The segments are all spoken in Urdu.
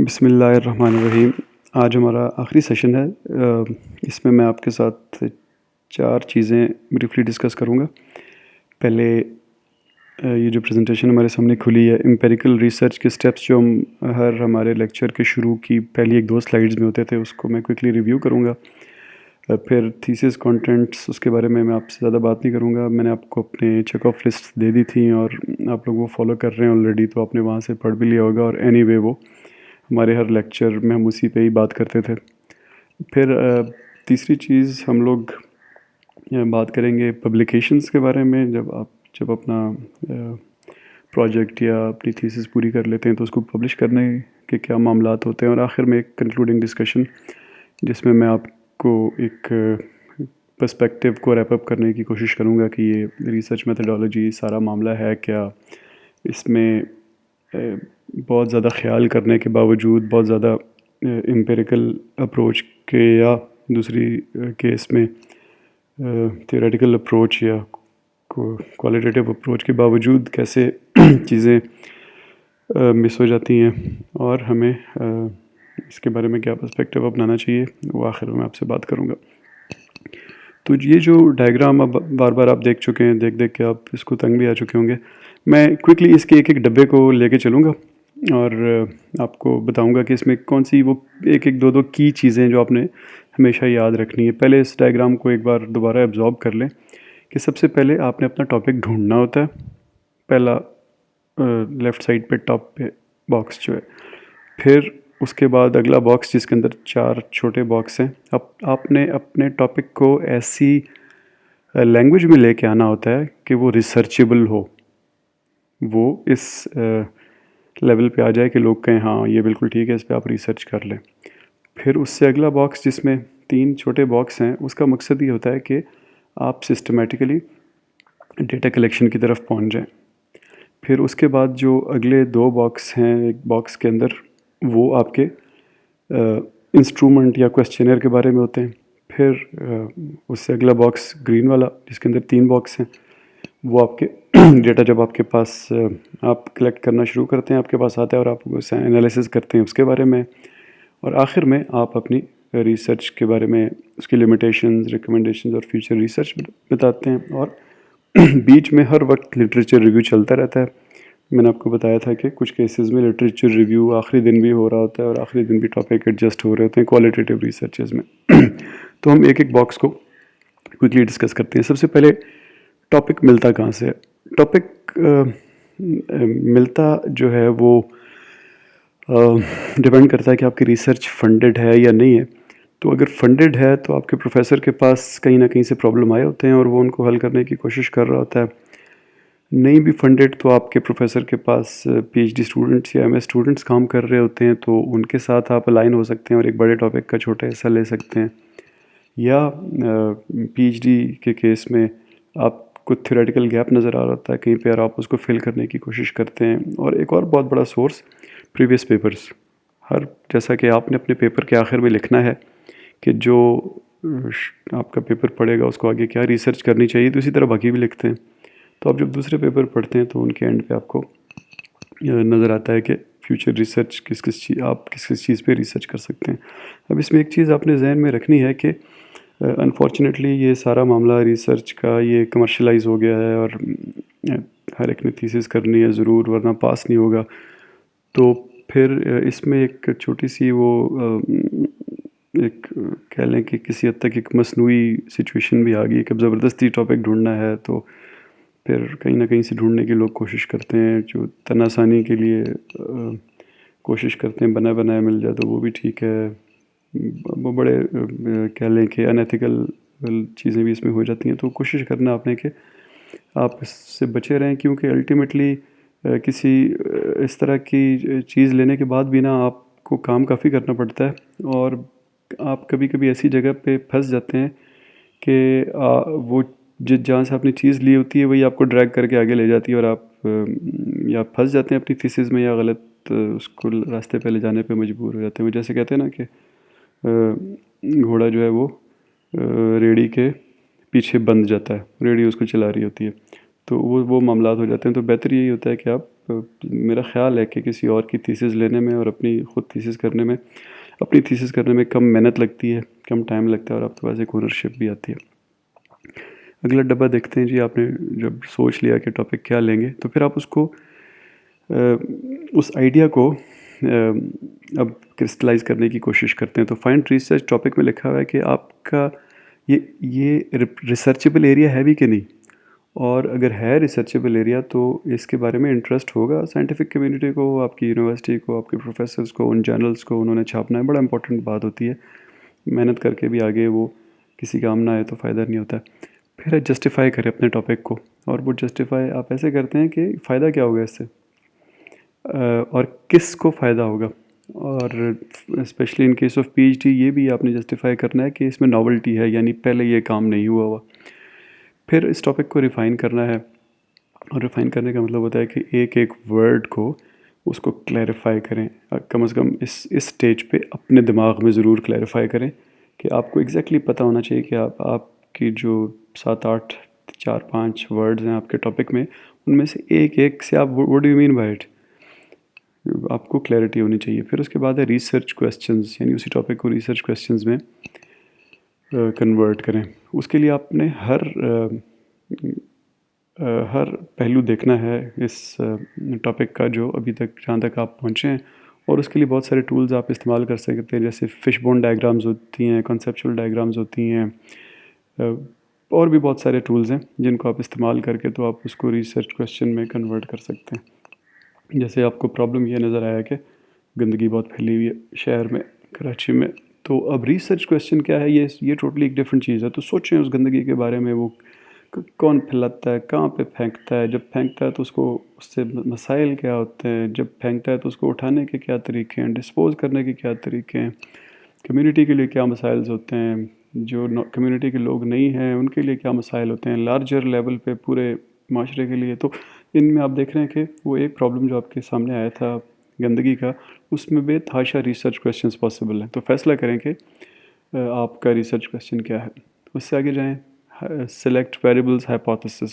بسم اللہ الرحمن الرحیم۔ آج ہمارا آخری سیشن ہے۔ اس میں آپ کے ساتھ 4 چیزیں بریفلی ڈسکس کروں گا۔ پہلے یہ جو پریزنٹیشن ہمارے سامنے کھلی ہے، امپیریکل ریسرچ کے سٹیپس جو ہم ہمارے لیکچر کے شروع کی پہلی 1-2 سلائیڈز میں ہوتے تھے، اس کو میں کوئکلی ریویو کروں گا۔ پھر تھیسس کانٹینٹس، اس کے بارے میں آپ سے زیادہ بات نہیں کروں گا۔ میں نے آپ کو اپنے چیک آف لسٹ دے دی تھیں اور آپ لوگ وہ فالو کر رہے ہیں آلریڈی، تو آپ نے وہاں سے پڑھ بھی لیا ہوگا، اور اینی وے وہ ہمارے ہر لیکچر میں ہم اسی پہ ہی بات کرتے تھے۔ پھر تیسری چیز ہم لوگ بات کریں گے پبلیکیشنز کے بارے میں۔ جب اپنا پروجیکٹ یا اپنی تھیسس پوری کر لیتے ہیں تو اس کو پبلش کرنے کے کیا معاملات ہوتے ہیں، اور آخر میں ایک کنکلوڈنگ ڈسکشن جس میں آپ کو ایک پرسپیکٹیو کو ریپ اپ کرنے کی کوشش کروں گا کہ یہ ریسرچ میتھڈالوجی سارا معاملہ ہے کیا، اس میں بہت زیادہ خیال کرنے کے باوجود بہت زیادہ امپیریکل اپروچ کے، یا دوسری کیس میں تھیوریٹیکل اپروچ یا کوالٹیٹیو اپروچ کے باوجود کیسے چیزیں مس ہو جاتی ہیں، اور ہمیں اس کے بارے میں کیا پرسپیکٹیو اپنانا چاہیے، وہ آخر میں آپ سے بات کروں گا۔ تو یہ جو ڈائیگرام اب بار بار آپ دیکھ چکے ہیں، دیکھ کے آپ اس کو تنگ بھی آ چکے ہوں گے۔ میں کوئکلی اس کے ایک ڈبے کو لے کے چلوں گا اور آپ کو بتاؤں گا کہ اس میں کون سی وہ 1-2 کی چیزیں جو آپ نے ہمیشہ یاد رکھنی ہے۔ پہلے اس ڈائیگرام کو ایک بار دوبارہ ایبزارب کر لیں کہ سب سے پہلے آپ نے اپنا ٹاپک ڈھونڈنا ہوتا ہے، پہلا لیفٹ سائڈ پہ ٹاپ پہ باکس جو ہے۔ پھر اس کے بعد اگلا باکس جس کے اندر 4 چھوٹے باکس ہیں، آپ نے اپنے ٹاپک کو ایسی لینگویج میں لے کے آنا ہوتا ہے کہ وہ ریسرچیبل ہو، وہ اس لیول پہ آ جائے کہ لوگ کہیں ہاں یہ بالکل ٹھیک ہے، اس پہ آپ ریسرچ کر لیں۔ پھر اس سے اگلا باکس جس میں 3 چھوٹے باکس ہیں، اس کا مقصد یہ ہوتا ہے کہ آپ سسٹمیٹیکلی ڈیٹا کلیکشن کی طرف پہنچ جائیں۔ پھر اس کے بعد جو اگلے 2 باکس ہیں ایک باکس کے اندر، وہ آپ کے انسٹرومنٹ یا کویسچنر کے بارے میں ہوتے ہیں۔ پھر اس سے اگلا باکس گرین والا جس کے اندر 3 باکس ہیں، وہ آپ کے ڈیٹا جب آپ کے پاس آپ کلیکٹ کرنا شروع کرتے ہیں، آپ کے پاس آتا ہے اور آپ اسے انالیسس کرتے ہیں اس کے بارے میں، اور آخر میں آپ اپنی ریسرچ کے بارے میں اس کی لمیٹیشنز، ریکمنڈیشنز اور فیوچر ریسرچ بتاتے ہیں۔ اور بیچ میں ہر وقت لٹریچر ریویو چلتا رہتا ہے۔ میں نے آپ کو بتایا تھا کہ کچھ کیسز میں لٹریچر ریویو آخری دن بھی ہو رہا ہوتا ہے، اور آخری دن بھی ٹاپک ایڈجسٹ ہو رہے ہوتے ہیں کوالٹیٹیو ریسرچز میں۔ تو ہم ایک باکس کو کوئکلی ڈسکس کرتے ہیں۔ سب سے پہلے ٹاپک ملتا کہاں سے ہے؟ ٹاپک ملتا جو ہے وہ ڈیپینڈ کرتا ہے کہ آپ کی ریسرچ فنڈڈ ہے یا نہیں ہے۔ تو اگر فنڈڈ ہے تو آپ کے پروفیسر کے پاس کہیں نہ کہیں سے پرابلم آئے ہوتے ہیں اور وہ ان کو حل کرنے کی کوشش کر رہا ہوتا ہے۔ نہیں بھی فنڈڈ تو آپ کے پروفیسر کے پاس پی ایچ ڈی اسٹوڈنٹس یا ایم ایس اسٹوڈنٹس کام کر رہے ہوتے ہیں، تو ان کے ساتھ آپ الائن ہو سکتے ہیں اور ایک بڑے ٹاپک کا چھوٹا حصہ لے سکتے ہیں۔ یا پی ایچ ڈی کے کیس میں آپ کو تھیوریٹیکل گیپ نظر آ رہا ہوتا ہے کہیں پہ، اور آپ اس کو فل کرنے کی کوشش کرتے ہیں۔ اور ایک اور بہت بڑا سورس پریویس پیپرز، جیسا کہ آپ نے اپنے پیپر کے آخر میں لکھنا ہے کہ جو آپ کا پیپر پڑھے گا اس کو آگے کیا ریسرچ کرنی چاہیے، تو اسی طرح باقی بھی لکھتے ہیں۔ تو آپ جب دوسرے پیپر پڑھتے ہیں تو ان کے اینڈ پہ آپ کو نظر آتا ہے کہ فیوچر ریسرچ آپ کس چیز پہ ریسرچ کر سکتے ہیں۔ اب اس میں ایک چیز آپ نے ذہن میں رکھنی ہے کہ انفارچونیٹلی یہ سارا معاملہ ریسرچ کا یہ کمرشلائز ہو گیا ہے، اور ہر ایک نے تھیسس کرنی ہے ضرور، ورنہ پاس نہیں ہوگا۔ تو پھر اس میں ایک چھوٹی سی وہ ایک کہہ لیں کہ کسی حد تک ایک مصنوعی سچویشن بھی آ گئی کہ اب زبردستی ٹاپک ڈھونڈنا ہے، تو پھر کہیں نہ کہیں سے ڈھونڈنے کی لوگ کوشش کرتے ہیں، جو تناسانی کے لیے کوشش کرتے ہیں بنا بنایا مل جائے تو وہ بھی ٹھیک ہے۔ وہ بڑے کہہ لیں کہ انیتھیکل چیزیں بھی اس میں ہو جاتی ہیں، تو کوشش کرنا آپ نے کہ آپ اس سے بچے رہیں، کیونکہ الٹیمیٹلی کسی اس طرح کی چیز لینے کے بعد بھی نا آپ کو کام کافی کرنا پڑتا ہے، اور آپ کبھی کبھی ایسی جگہ پہ پھنس جاتے ہیں کہ وہ جہاں سے آپ نے چیز لی ہوتی ہے وہی آپ کو ڈریگ کر کے آگے لے جاتی ہے، اور آپ یا پھنس جاتے ہیں اپنی تھیسس میں، یا غلط اس کو راستے پہ لے جانے پہ مجبور ہو جاتے ہیں۔ وہ جیسے کہتے ہیں نا کہ گھوڑا جو ہے وہ ریڑھی کے پیچھے بندھ جاتا ہے، ریڑھی اس کو چلا رہی ہوتی ہے، تو وہ معاملات ہو جاتے ہیں۔ تو بہتر یہی ہوتا ہے کہ آپ میرا خیال ہے کہ کسی اور کی تھیسس لینے میں اور اپنی خود تھیسس کرنے میں کم محنت لگتی ہے، کم ٹائم لگتا ہے، اور آپ کے پاس ایک اونرشپ بھی آتی ہے۔ اگلا ڈبہ دیکھتے ہیں جی۔ آپ نے جب سوچ لیا کہ ٹاپک کیا لیں گے، تو پھر آپ اس آئیڈیا کو اب کرسٹلائز کرنے کی کوشش کرتے ہیں۔ تو فائنڈ ریسرچ ٹاپک میں لکھا ہوا ہے کہ آپ کا یہ ریسرچیبل ایریا ہے بھی کہ نہیں، اور اگر ہے ریسرچیبل ایریا تو اس کے بارے میں انٹرسٹ ہوگا سائنٹیفک کمیونٹی کو، آپ کی یونیورسٹی کو، آپ کے پروفیسرز کو، ان جرنلز کو انہوں نے چھاپنا ہے۔ بڑا امپورٹنٹ بات ہوتی ہے، محنت کر کے بھی آگے وہ کسی کام نہ آئے تو فائدہ نہیں ہوتا ہے۔ پھر جسٹیفائی کریں اپنے ٹاپک کو، اور وہ جسٹیفائی آپ ایسے کرتے ہیں کہ فائدہ کیا ہوگا اس سے، اور کس کو فائدہ ہوگا، اور especially in case of P H D یہ بھی آپ نے جسٹیفائی کرنا ہے کہ اس میں ناولٹی ہے، یعنی پہلے یہ کام نہیں ہوا۔ پھر اس ٹاپک کو ریفائن کرنا ہے، اور ریفائن کرنے کا مطلب ہوتا ہے کہ ایک ایک ورڈ کو اس کو کلیریفائی کریں، کم از کم اس اسٹیج پہ اپنے دماغ میں ضرور کلیریفائی کریں کہ آپ کو ایگزیکٹلی پتہ ہونا چاہیے کہ آپ کی جو 7-8 4-5 ورڈز ہیں آپ کے ٹاپک میں، ان میں سے ایک ایک سے آپ what do you mean by it, آپ کو کلیئرٹی ہونی چاہیے۔ پھر اس کے بعد ہے ریسرچ کویسچنز، یعنی اسی ٹاپک کو ریسرچ کویسچنز میں کنورٹ کریں۔ اس کے لیے آپ نے ہر پہلو دیکھنا ہے اس ٹاپک کا جو ابھی تک جہاں تک آپ پہنچے ہیں، اور اس کے لیے بہت سارے ٹولز آپ استعمال کر سکتے ہیں، جیسے فش بون ڈائیگرامز ہوتی ہیں، کنسیپچول ڈائیگرامز ہوتی ہیں، اور بھی بہت سارے ٹولز ہیں جن کو آپ استعمال کر کے تو آپ اس کو ریسرچ کویسچن میں کنورٹ کر سکتے ہیں۔ جیسے آپ کو پرابلم یہ نظر آیا کہ گندگی بہت پھیلی ہوئی ہے شہر میں، کراچی میں، تو اب ریسرچ کویسچن کیا ہے، یہ ٹوٹلی ایک ڈفرینٹ چیز ہے۔ تو سوچیں اس گندگی کے بارے میں، وہ کون پھیلاتا ہے، کہاں پہ پھینکتا ہے، جب پھینکتا ہے تو اس سے مسائل کیا ہوتے ہیں، جب پھینکتا ہے تو اس کو اٹھانے کے کیا طریقے ہیں، ڈسپوز کرنے کے کیا طریقے ہیں، کمیونٹی کے لیے کیا مسائل ہوتے ہیں، جو کمیونٹی کے لوگ نہیں ہیں ان کے لیے کیا مسائل ہوتے ہیں، لارجر لیول پہ پورے معاشرے کے لیے۔ تو ان میں آپ دیکھ رہے ہیں کہ وہ ایک پرابلم جو آپ کے سامنے آیا تھا گندگی کا، اس میں بے تحاشا ریسرچ کویسچنز پاسبل ہیں۔ تو فیصلہ کریں کہ آپ کا ریسرچ کویسچن کیا ہے۔ اس سے آگے جائیں، سلیکٹ ویریبلز ہائپوتھسز۔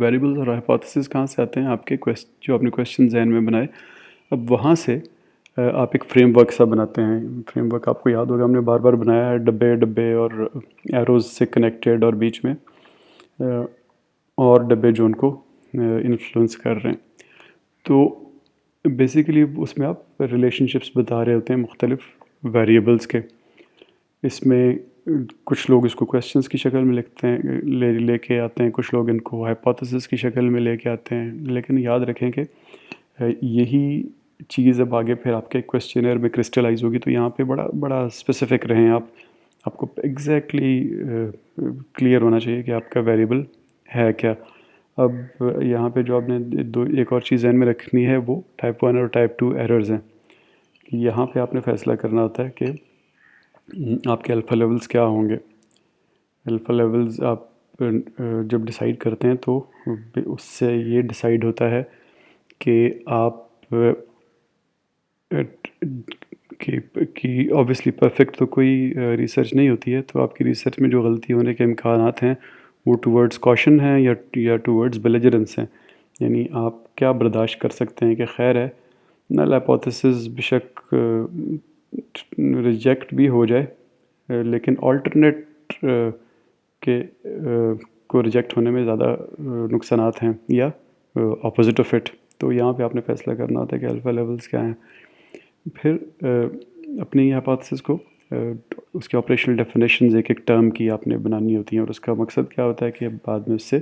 ویریبلز اور ہائپوتھسز کہاں سے آتے ہیں؟ آپ کے جو آپ نے کویسچن ذہن میں بنائے، اب وہاں سے آپ ایک فریم ورک سا بناتے ہیں۔ فریم ورک آپ کو یاد ہوگا ہم نے بار بار بنایا ہے، ڈبے اور ایروز سے کنیکٹیڈ، اور بیچ میں اور ڈبے جو ان کو انفلوئنس کر رہے ہیں۔ تو بیسیکلی اس میں آپ ریلیشن شپس بتا رہے ہوتے ہیں مختلف ویریبلز کے۔ اس میں کچھ لوگ اس کو کویسچنز کی شکل میں لکھتے ہیں، لے کے آتے ہیں، کچھ لوگ ان کو ہائپوتھسز کی شکل میں لے کے آتے ہیں، لیکن یاد رکھیں کہ یہی چیز اب آگے پھر آپ کے کویسچنر میں کرسٹلائز ہوگی۔ تو یہاں پہ بڑا اسپیسیفک رہیں آپ کو ایگزیکٹلی کلیئر ہونا چاہیے کہ آپ کا ویریبل ہے کیا۔ اب یہاں پہ جو آپ نے ایک اور چیز ذہن میں رکھنی ہے، وہ ٹائپ 1 اور ٹائپ 2 ایررز ہیں۔ یہاں پہ آپ نے فیصلہ کرنا ہوتا ہے کہ آپ کے الفا لیولز کیا ہوں گے۔ الفا لیولز آپ جب ڈیسائیڈ کرتے ہیں تو اس سے یہ ڈیسائیڈ ہوتا ہے کہ آپ کی اوبویسلی پرفیکٹ تو کوئی ریسرچ نہیں ہوتی ہے، تو آپ کی ریسرچ میں جو غلطی ہونے کے امکانات ہیں وہ ٹورڈز کوشن ہیں یا ٹورڈز بلیجرنس ہیں، یعنی آپ کیا برداشت کر سکتے ہیں کہ خیر ہے نل ہائپوتھسز بشک ریجیکٹ بھی ہو جائے، لیکن آلٹرنیٹ کو ریجیکٹ ہونے میں زیادہ نقصانات ہیں، یا اپوزٹ آف اٹ۔ تو یہاں پہ آپ نے فیصلہ کرنا ہوتا ہے کہ الفا لیولز کیا ہیں۔ پھر اپنی ہائپوتھسز کو اس کے آپریشنل ڈیفینیشنز ایک ٹرم کی آپ نے بنانی ہوتی ہیں، اور اس کا مقصد کیا ہوتا ہے کہ بعد میں اس سے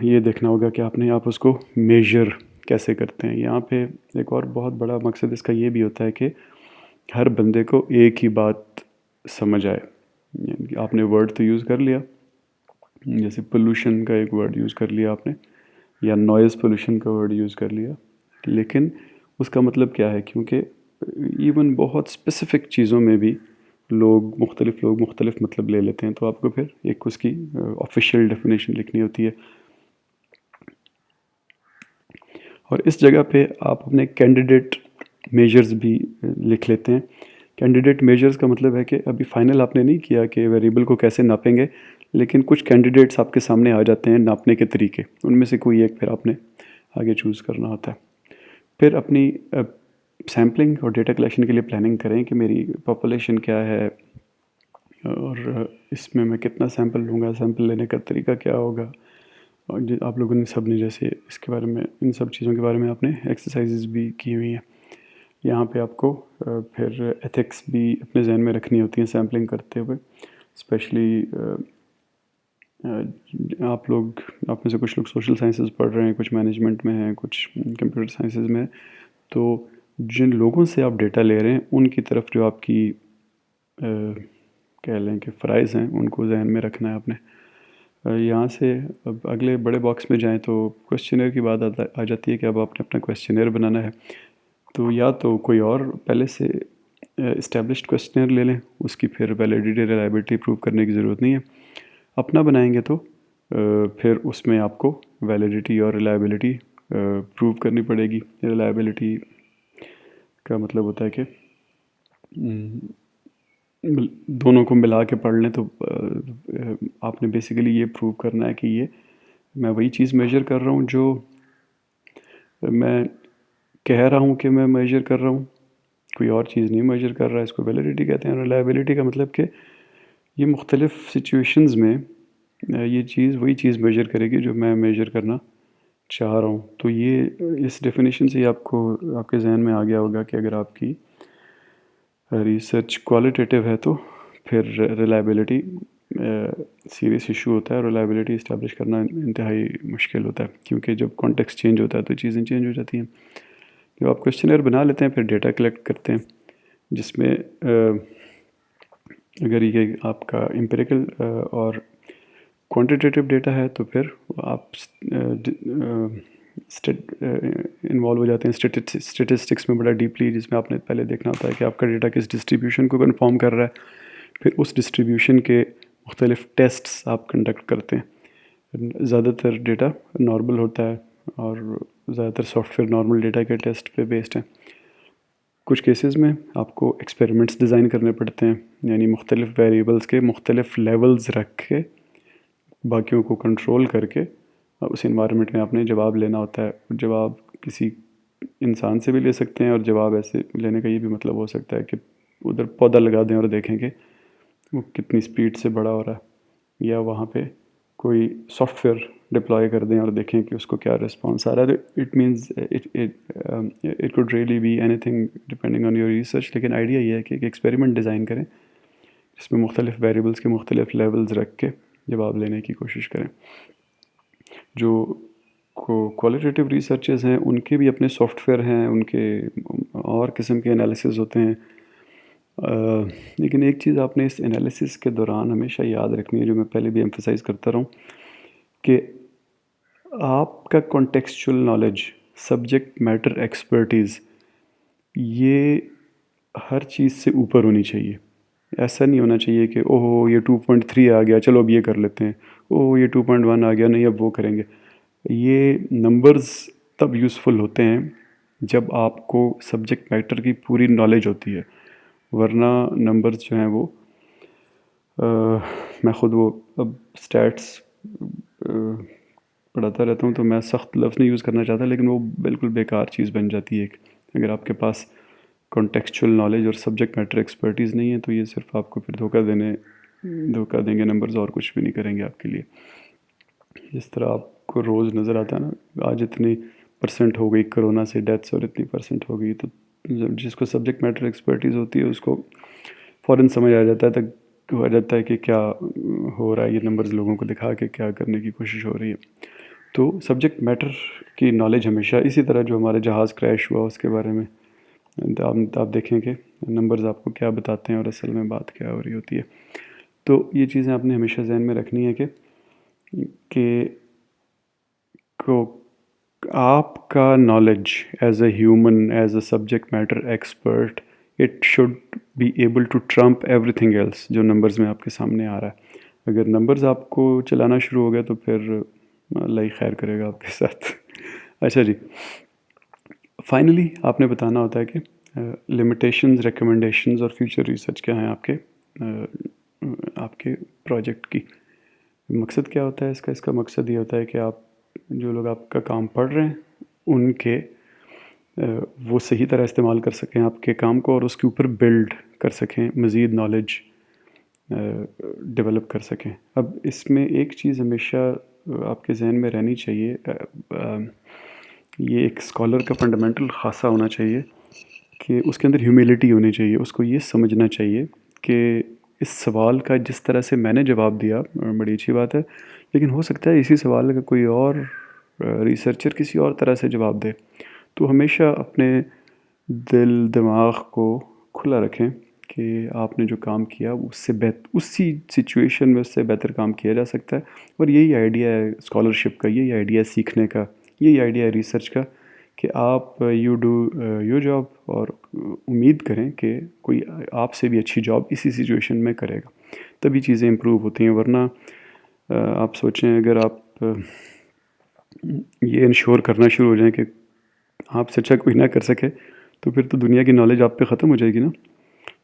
یہ دیکھنا ہوگا کہ آپ اس کو میجر کیسے کرتے ہیں۔ یہاں پہ ایک اور بہت بڑا مقصد اس کا یہ بھی ہوتا ہے کہ ہر بندے کو ایک ہی بات سمجھ آئے۔ یعنی آپ نے ورڈ تو یوز کر لیا، جیسے پولوشن کا ایک ورڈ یوز کر لیا آپ نے، یا نوائز پولوشن کا ورڈ یوز کر لیا، لیکن اس کا مطلب کیا ہے؟ کیونکہ ایون بہت اسپیسیفک چیزوں میں بھی لوگ مختلف مطلب لے لیتے ہیں، تو آپ کو پھر ایک اس کی آفیشیل ڈیفینیشن لکھنی ہوتی ہے۔ اور اس جگہ پہ آپ اپنے کینڈیڈیٹ میجرز بھی لکھ لیتے ہیں۔ کینڈیڈیٹ میجرز کا مطلب ہے کہ ابھی فائنل آپ نے نہیں کیا کہ ویریبل کو کیسے ناپیں گے، لیکن کچھ کینڈیڈیٹس آپ کے سامنے آ جاتے ہیں ناپنے کے طریقے، ان میں سے کوئی ایک پھر آپ نے آگے چوز کرنا ہوتا ہے. پھر اپنی سیمپلنگ اور ڈیٹا کلیکشن کے لیے پلاننگ کریں کہ میری پاپولیشن کیا ہے اور اس میں میں کتنا سیمپل لوں گا، سیمپل لینے کا طریقہ کیا ہوگا. اور آپ لوگوں نے سب نے جیسے اس کے بارے میں، ان سب چیزوں کے بارے میں آپ نے ایکسرسائزز بھی کی ہوئی ہیں. یہاں پہ آپ کو پھر ایتھکس بھی اپنے ذہن میں رکھنی ہوتی ہیں سیمپلنگ کرتے ہوئے. اسپیشلی آپ میں سے کچھ لوگ سوشل سائنسز پڑھ رہے ہیں، کچھ مینجمنٹ میں ہیں، کچھ کمپیوٹر سائنسز میں. تو جن لوگوں سے آپ ڈیٹا لے رہے ہیں ان کی طرف جو آپ کی کہہ لیں کہ فرائض ہیں ان کو ذہن میں رکھنا ہے آپ نے. یہاں سے اب اگلے بڑے باکس میں جائیں تو کویسچنر کی بات آ جاتی ہے کہ اب آپ نے اپنا کویسچنر بنانا ہے. تو یا تو کوئی اور پہلے سے اسٹیبلشڈ کویسچنر لے لیں، اس کی پھر ویلیڈیٹی ریلائبلٹی پروو کرنے کی ضرورت نہیں ہے. اپنا بنائیں گے تو پھر اس میں آپ کو ویلیڈیٹی اور ریلائبلٹی پروو کرنی پڑے گی. ریلائبلٹی کا مطلب ہوتا ہے کہ دونوں کو ملا کے پڑھ لیں تو آپ نے بیسیکلی یہ پروو کرنا ہے کہ یہ میں وہی چیز میجر کر رہا ہوں جو میں کہہ رہا ہوں کہ میں میجر کر رہا ہوں، کوئی اور چیز نہیں میجر کر رہا ہے. اس کو ویلیڈیٹی کہتے ہیں. ریلائبلٹی کا مطلب کہ یہ مختلف سچویشنز میں یہ چیز وہی چیز میجر کرے گی جو میں میجر کرنا چاہ رہا ہوں. تو یہ اس ڈیفینیشن سے ہی آپ کے ذہن میں آ گیا ہوگا کہ اگر آپ کی ریسرچ کوالٹیٹیو ہے تو پھر ریلائبلٹی سیریس ایشو ہوتا ہے. ریلائبلٹی اسٹیبلش کرنا انتہائی مشکل ہوتا ہے کیونکہ جب کانٹیکسٹ چینج ہوتا ہے تو چیزیں چینج ہو جاتی ہیں. جب آپ کویسچنر بنا لیتے ہیں پھر ڈیٹا کلیکٹ کرتے ہیں جس میں اگر یہ آپ کا امپیریکل اور کوانٹیٹیو ڈیٹا ہے تو پھر آپ انوالو ہو جاتے ہیں اسٹیٹسٹکس میں بڑا ڈیپلی، جس میں آپ نے پہلے دیکھنا ہوتا ہے کہ آپ کا ڈیٹا کس ڈسٹریبیوشن کو کنفارم کر رہا ہے. پھر اس ڈسٹریبیوشن کے مختلف ٹیسٹس آپ کنڈکٹ کرتے ہیں. زیادہ تر ڈیٹا نارمل ہوتا ہے اور زیادہ تر سافٹ ویئر نارمل ڈیٹا کے ٹیسٹ پہ بیسڈ ہیں. کچھ کیسز میں آپ کو ایکسپیریمنٹس ڈیزائن کرنے پڑتے ہیں، یعنی مختلف ویریبلس کے مختلف لیولز رکھ کے باقیوں کو کنٹرول کر کے اس انوائرمنٹ میں آپ نے جواب لینا ہوتا ہے. جواب کسی انسان سے بھی لے سکتے ہیں اور جواب ایسے لینے کا یہ بھی مطلب ہو سکتا ہے کہ ادھر پودا لگا دیں اور دیکھیں کہ وہ کتنی سپیڈ سے بڑا ہو رہا ہے، یا وہاں پہ کوئی سافٹ ویئر ڈپلوائے کر دیں اور دیکھیں کہ اس کو کیا رسپانس آ رہا ہے. It means it could really be anything depending on your research. لیکن آئیڈیا یہ ہے کہ ایک ایکسپیریمنٹ ڈیزائن کریں جس میں مختلف ویریبلس کے مختلف لیولز رکھ کے جواب لینے کی کوشش کریں. جو کوالٹیٹیو ریسرچز ہیں ان کے بھی اپنے سافٹ ویئر ہیں، ان کے اور قسم کے انالیسز ہوتے ہیں. لیکن ایک چیز آپ نے اس انالیسس کے دوران ہمیشہ یاد رکھنی ہے، جو میں پہلے بھی ایمفسائز کرتا رہا ہوں، کہ آپ کا کانٹیکسچول نالج، سبجیکٹ میٹر ایکسپرٹیز، یہ ہر چیز سے اوپر ہونی چاہیے. ایسا نہیں ہونا چاہیے کہ اوہ یہ 2.3 آ گیا چلو اب یہ کر لیتے ہیں، اوہ یہ 2.1 آ گیا نہیں اب وہ کریں گے. یہ نمبرز تب یوزفل ہوتے ہیں جب آپ کو سبجیکٹ میٹر کی پوری نالج ہوتی ہے، ورنہ نمبرز جو ہیں وہ میں خود وہ اب اسٹیٹس پڑھاتا رہتا ہوں تو میں سخت لفظ نہیں یوز کرنا چاہتا، لیکن وہ بالکل بیکار چیز بن جاتی ہے. اگر آپ کے پاس کانٹیکسچول نالج اور سبجیکٹ میٹر ایکسپرٹیز نہیں ہے تو یہ صرف آپ کو پھر دھوکہ دیں گے نمبرز، اور کچھ بھی نہیں کریں گے آپ کے لیے. جس طرح آپ کو روز نظر آتا ہے نا آج اتنی % ہو گئی کرونا سے ڈیتھس اور اتنی % ہو گئی، تو جس کو سبجیکٹ میٹر ایکسپرٹیز ہوتی ہے اس کو فوراً سمجھ آ جاتا ہے کہ کیا ہو رہا ہے، یہ نمبرز لوگوں کو دکھا کے کیا کرنے کی کوشش ہو رہی ہے. تو سبجیکٹ میٹر کی نالج ہمیشہ، اسی طرح جو ہمارا جہاز کریش ہوا اس کے بارے میں آپ دیکھیں کہ نمبرز آپ کو کیا بتاتے ہیں اور اصل میں بات کیا ہو رہی ہوتی ہے. تو یہ چیزیں آپ نے ہمیشہ ذہن میں رکھنی ہے کہ آپ کا knowledge as a human, as a subject matter expert, it should be able to trump everything else جو نمبرز میں آپ کے سامنے آ رہا ہے. اگر نمبرز آپ کو چلانا شروع ہو گیا تو پھر اللہ ہی خیر کرے گا آپ کے ساتھ. اچھا جی، فائنلی آپ نے بتانا ہوتا ہے کہ لمیٹیشنز، ریکمنڈیشنز اور فیوچر ریسرچ کیا ہیں آپ کے پروجیکٹ کی. مقصد کیا ہوتا ہے اس کا مقصد یہ ہوتا ہے کہ آپ جو لوگ آپ کا کام پڑھ رہے ہیں ان کے وہ صحیح طرح استعمال کر سکیں آپ کے کام کو، اور اس کے اوپر بلڈ کر سکیں، مزید نالج ڈیولپ کر سکیں. اب اس میں ایک چیز ہمیشہ آپ کے ذہن میں رہنی چاہیے، یہ ایک اسکالر کا فنڈامنٹل خاصہ ہونا چاہیے کہ اس کے اندر ہیوملٹی ہونی چاہیے. اس کو یہ سمجھنا چاہیے کہ اس سوال کا جس طرح سے میں نے جواب دیا بڑی اچھی بات ہے، لیکن ہو سکتا ہے اسی سوال کا کوئی اور ریسرچر کسی اور طرح سے جواب دے. تو ہمیشہ اپنے دل دماغ کو کھلا رکھیں کہ آپ نے جو کام کیا اس سے اسی سچویشن میں اس سے بہتر کام کیا جا سکتا ہے. اور یہی آئیڈیا ہے اسکالرشپ کا، یہی آئیڈیا ہے سیکھنے کا، یہی آئیڈیا ہے ریسرچ کا کہ آپ یو ڈو یور جاب اور امید کریں کہ کوئی آپ سے بھی اچھی جاب اسی سچویشن میں کرے گا، تبھی چیزیں امپروو ہوتی ہیں. ورنہ آپ سوچیں اگر آپ یہ انشور کرنا شروع ہو جائیں کہ آپ سے اچھا کوئی نہ کر سکے تو پھر تو دنیا کی نالج آپ پہ ختم ہو جائے گی نا،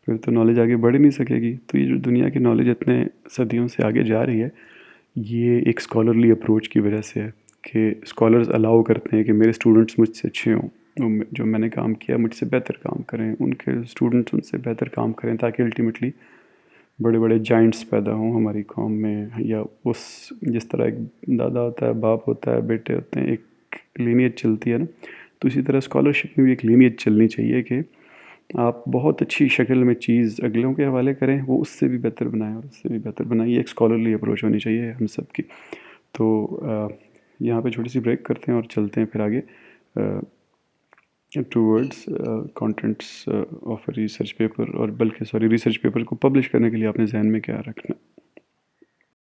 پھر تو نالج آگے بڑھ ہی نہیں سکے گی. تو یہ جو دنیا کی نالج اتنے صدیوں سے آگے جا رہی ہے، یہ ایک اسکالرلی اپروچ کی وجہ سے ہے کہ اسکالرز الاؤ کرتے ہیں کہ میرے اسٹوڈنٹس مجھ سے اچھے ہوں، جو میں نے کام کیا مجھ سے بہتر کام کریں، ان کے اسٹوڈنٹس ان سے بہتر کام کریں، تاکہ الٹیمیٹلی بڑے بڑے جائنٹس پیدا ہوں ہماری قوم میں. یا اس جس طرح ایک دادا ہوتا ہے، باپ ہوتا ہے، بیٹے ہوتے ہیں، ایک لینیج چلتی ہے نا، تو اسی طرح اسکالرشپ میں بھی ایک لینیج چلنی چاہیے کہ آپ بہت اچھی شکل میں چیز اگلوں کے حوالے کریں، وہ اس سے بھی بہتر بنائیں اور اس سے بھی بہتر بنائیں. یہ ایک اسکالرلی اپروچ ہونی چاہیے ہم سب کی. تو یہاں پہ چھوٹی سی بریک کرتے ہیں اور چلتے ہیں پھر آگے towards contents of research paper, اور بلکہ ریسرچ پیپر کو پبلش کرنے کے لیے آپ نے ذہن میں کیا رکھنا.